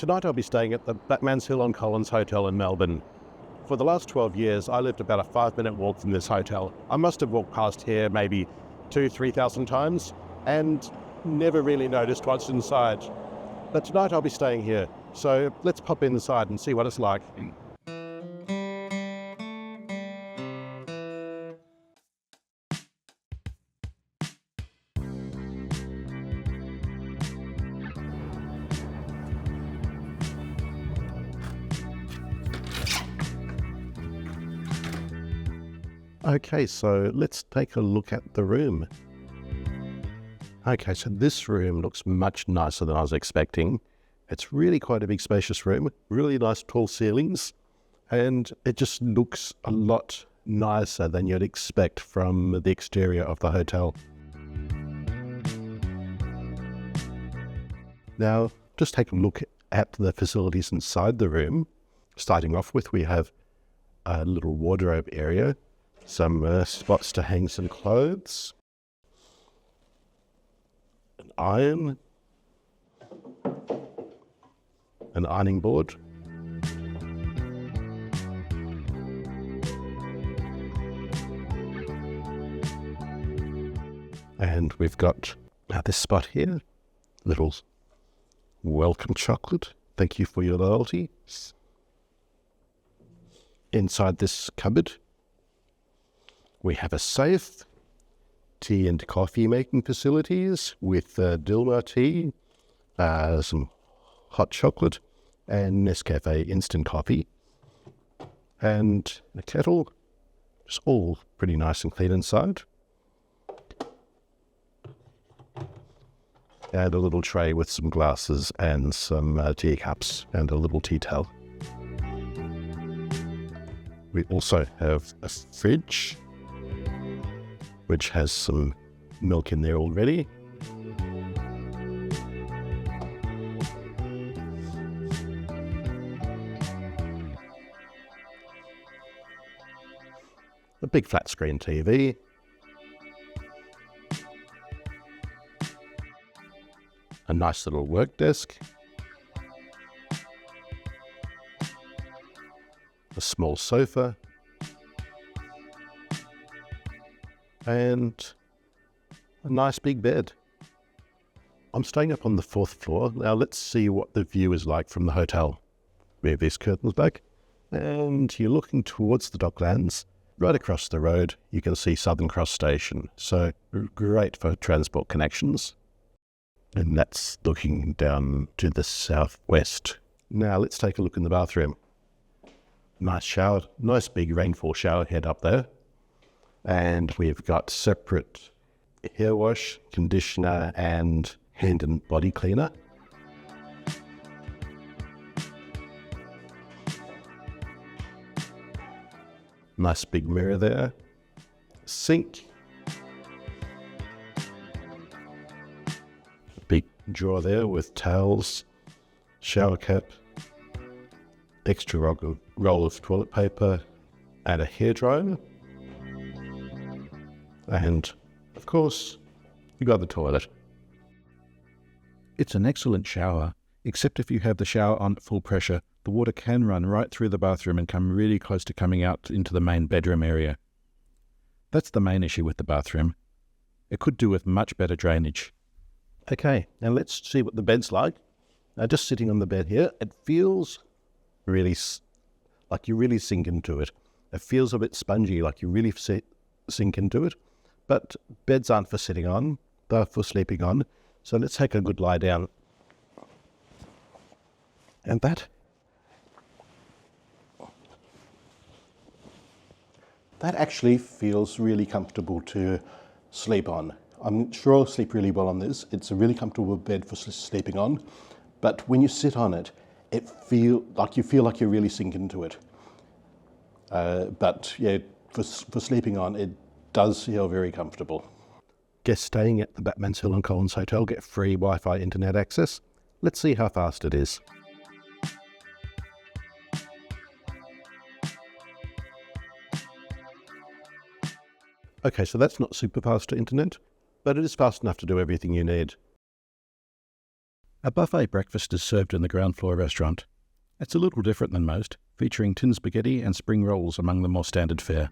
Tonight I'll be staying at the Batman's Hill on Collins Hotel in Melbourne. For the last 12 years, I lived about a 5-minute walk from this hotel. I must have walked past here maybe 2,000-3,000 times and never really noticed what's inside. But tonight I'll be staying here, so let's pop inside and see what it's like. Okay, so let's take a look at the room. Okay, so this room looks much nicer than I was expecting. It's really quite a big spacious room, really nice tall ceilings, and it just looks a lot nicer than you'd expect from the exterior of the hotel. Now, just take a look at the facilities inside the room. Starting off with, we have a little wardrobe area, some spots to hang some clothes, an iron, an ironing board, and we've got this spot here, little welcome chocolate, thank you for your loyalty. Inside this cupboard we have a safe, tea and coffee making facilities with Dilmah tea, some hot chocolate and Nescafe instant coffee, and a kettle. It's all pretty nice and clean inside. And a little tray with some glasses and some tea cups and a little tea towel. We also have a fridge which has some milk in there already. A big flat screen TV. A nice little work desk. A small sofa. And a nice big bed. I'm staying up on the 4th floor. Now let's see what the view is like from the hotel. Move these curtains back, and you're looking towards the Docklands. Right across the road, you can see Southern Cross Station, so great for transport connections. And that's looking down to the southwest. Now let's take a look in the bathroom. Nice shower, nice big rainfall shower head up there. And we've got separate hair wash, conditioner, and hand and body cleaner. Nice big mirror there. Sink. A big drawer there with towels, shower cap, extra roll of toilet paper, and a hairdryer. And, of course, you got the toilet. It's an excellent shower, except if you have the shower on at full pressure, the water can run right through the bathroom and come really close to coming out into the main bedroom area. That's the main issue with the bathroom. It could do with much better drainage. Okay, now let's see what the bed's like. Now, just sitting on the bed here, it feels really like you really sink into it. It feels a bit spongy, like you really sink into it. But beds aren't for sitting on, they're for sleeping on. So let's take a good lie down. And that actually feels really comfortable to sleep on. I'm sure I'll sleep really well on this. It's a really comfortable bed for sleeping on. But when you sit on it, you feel like you really sink into it. But yeah, for sleeping on, it does feel very comfortable. Guests staying at the Batman's Hill on Collins Hotel get free Wi-Fi internet access. Let's see how fast it is. Okay, so that's not super fast internet, but it is fast enough to do everything you need. A buffet breakfast is served in the ground floor restaurant. It's a little different than most, featuring tin spaghetti and spring rolls among the more standard fare.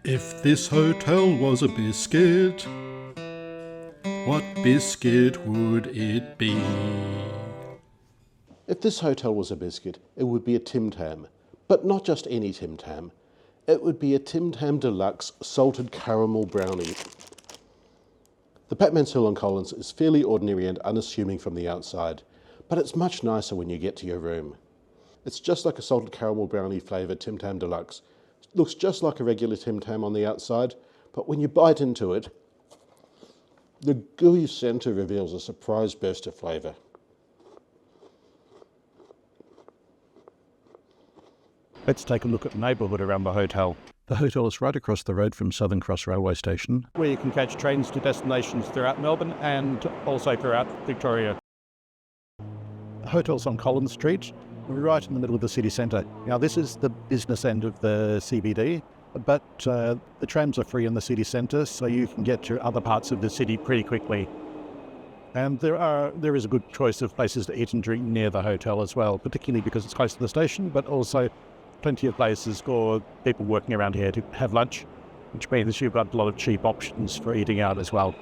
If this hotel was a biscuit, what biscuit would it be? If this hotel was a biscuit, it would be a Tim Tam. But not just any Tim Tam. It would be a Tim Tam Deluxe salted caramel brownie. The Batman's Hill on Collins is fairly ordinary and unassuming from the outside, but it's much nicer when you get to your room. It's just like a salted caramel brownie flavoured Tim Tam Deluxe. It looks just like a regular Tim Tam on the outside, but when you bite into it, the gooey centre reveals a surprise burst of flavour. Let's take a look at the neighbourhood around the hotel. The hotel is right across the road from Southern Cross Railway Station, where you can catch trains to destinations throughout Melbourne and also throughout Victoria. The hotel's on Collins Street, right in the middle of the city centre. Now, this is the business end of the CBD, but the trams are free in the city centre, so you can get to other parts of the city pretty quickly. And there is a good choice of places to eat and drink near the hotel as well, particularly because it's close to the station, but also plenty of places for people working around here to have lunch, which means you've got a lot of cheap options for eating out as well.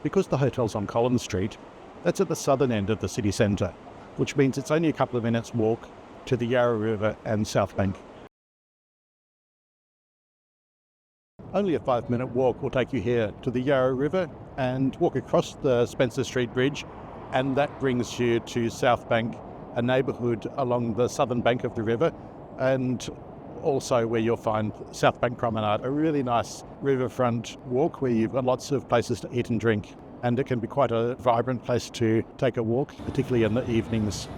Because the hotel's on Collins Street, that's at the southern end of the city centre, which means it's only a couple of minutes walk to the Yarra River and South Bank. Only a 5-minute walk will take you here to the Yarra River and walk across the Spencer Street Bridge, and that brings you to South Bank, a neighbourhood along the southern bank of the river, and also where you'll find South Bank Promenade, a really nice riverfront walk where you've got lots of places to eat and drink, and it can be quite a vibrant place to take a walk, particularly in the evenings.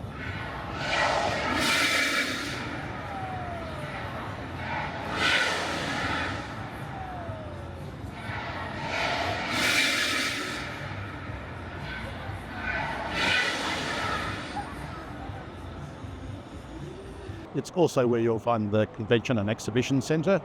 It's also where you'll find the Convention and Exhibition Centre.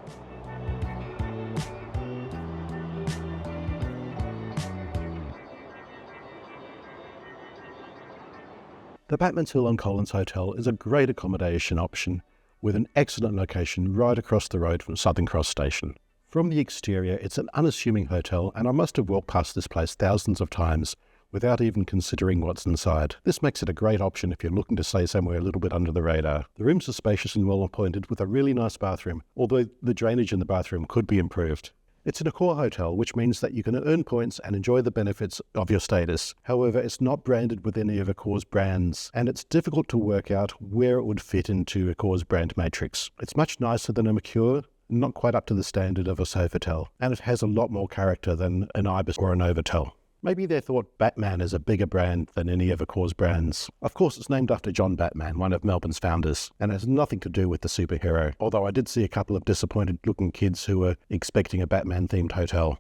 The Batman's Hill on Collins Hotel is a great accommodation option with an excellent location right across the road from Southern Cross Station. From the exterior, it's an unassuming hotel, and I must have walked past this place thousands of times without even considering what's inside. This makes it a great option if you're looking to stay somewhere a little bit under the radar. The rooms are spacious and well appointed with a really nice bathroom, although the drainage in the bathroom could be improved. It's an Accor hotel, which means that you can earn points and enjoy the benefits of your status. However, it's not branded with any of Accor's brands, and it's difficult to work out where it would fit into Accor's brand matrix. It's much nicer than a Mercure, not quite up to the standard of a Sofitel, and it has a lot more character than an Ibis or a Novotel. Maybe they thought Batman is a bigger brand than any of Accor's brands. Of course, it's named after John Batman, one of Melbourne's founders, and has nothing to do with the superhero, although I did see a couple of disappointed-looking kids who were expecting a Batman-themed hotel.